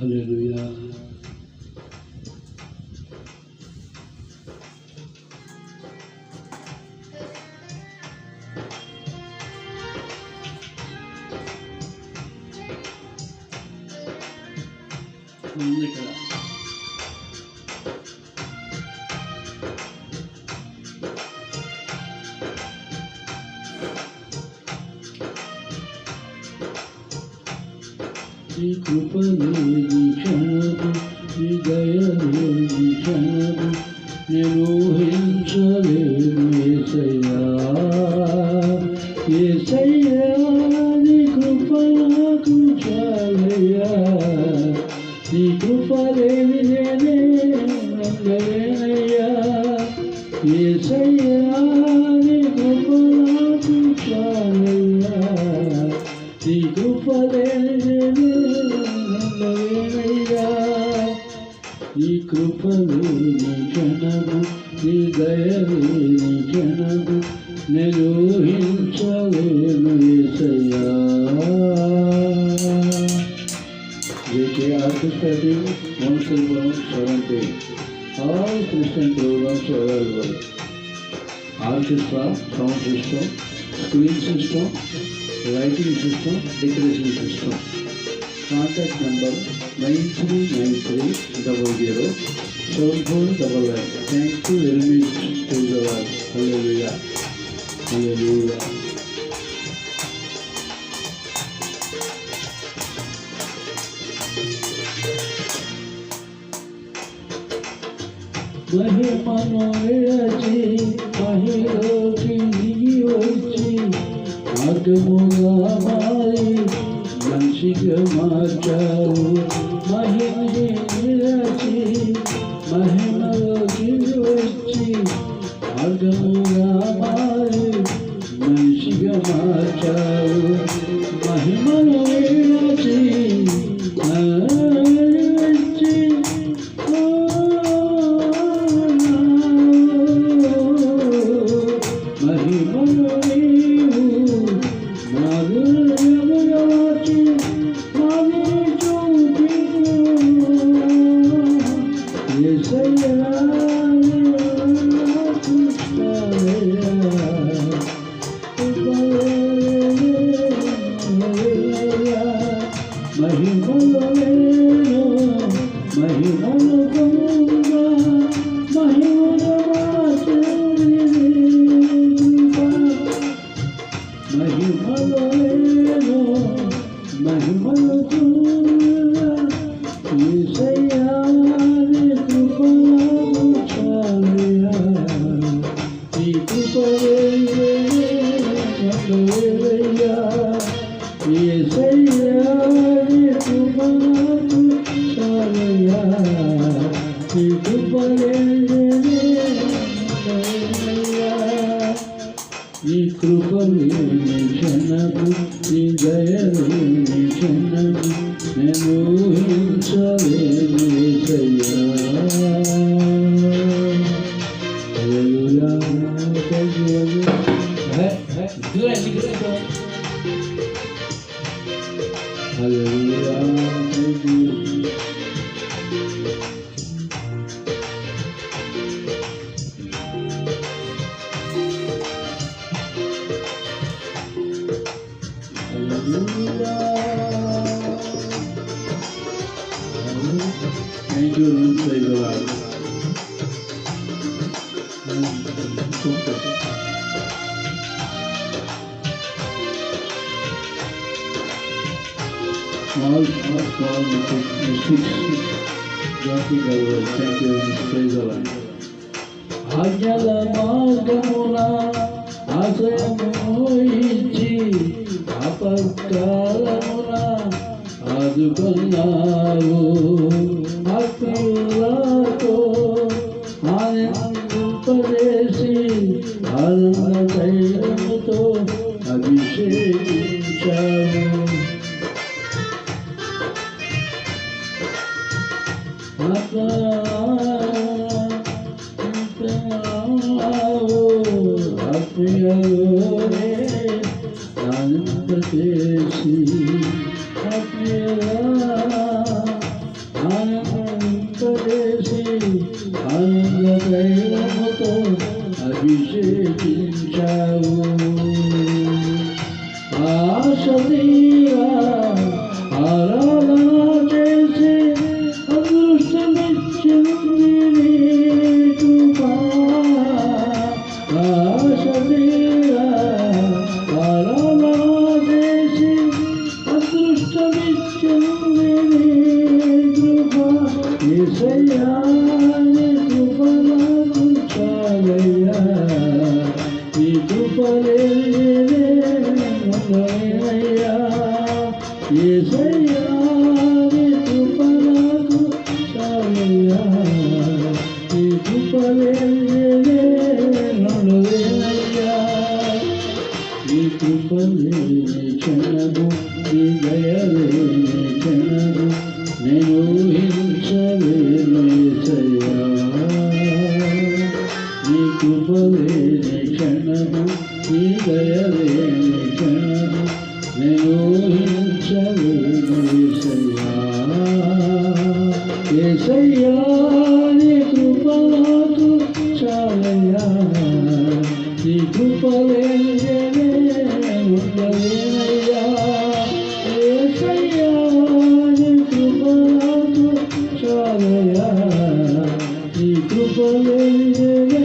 హల్లెలూయా. ఇక్కడ నీ కృపను నీ క్షణము నీ దయను నీ క్షణము నేను ఊహించలేను యేసయ్యా. యేసయ్యా నీ కృప నాకు చాలయ్యా. నీ కృప లేని నేనే ఉండలేనయ్యా. యేసయ్యా నీ కృప నాకు చాలయ్యా. నీ కృప లేని నేనే ఉండలేనయ్యా. నీ కృపలు నీ క్షణము నీ దయలు నీ క్షణము నేను ఊహించలేను యేసయ్యా. Orchestra team, Montserrat, Sorante. All Christian programs are available. Orchestra, sound system, screen system, lighting system, decoration system. Contact number 9393007499. Thank you very much to the Lord. Hallelujah. Hallelujah. మహిమను విరచి మహిలోకి దిగి వచ్చి ఆత్మగా మారి మనిషిగా మార్చావు. మహిమని విరచి మహిమలోకి వచ్చి ఆత్మగా మారి మనిషిగా మార్చావు. మహిమను విరచి నీ కృపలు నీ క్షణము నీ దయలు నీ క్షణము నేను ఊహించలేను యేసయ్యా. హల్లెలూయా. హల్లెలూయా. Thank you, praise the Lord. Small mistakes. Thank you, praise the Lord. ఆజ్ఞల మార్గమున ఆశ్రయము ఇచ్చి ఆపత్కాలమున ఆదుకున్నావు. ఆత్మీయులతో ఆనందింపజేసి ఆనంద తైలముతో అభిషేకించావు. ఆత్మీయులే ఆనందజేసి అభిషేకించావు ఆశ తీరా ఆరాధన చేసి అదృష్టమిచ్చింది నీ కృప ఆశ తీరా ఆరాధన చేసి అదృష్టమిచ్చింది నీ కృప యేసయ్యా నీ కృప నాకు చాలయ్యా నీ కృప లేనయ్యా యేసయ్యా నీ కృప నాకు చాలయ్యా నీ కృప లేనయ్యా నీ కృప లేని క్షణము నీ దయ లేని క్షణము నేను ఊహించలేను యేసయ్యా నీ కృప లేని క్షణము నీ దయ లేని క్షణము నేను ఊహించలేను యేసయ్యా యేసయ్యా నీ కృప నాకు చాలయ్యా నీ కృప ఉండలేనయ్యా యేసయ్యా నీ కృప నాకు చాలయ్యా నీ కృప ఉండలేనయ్యా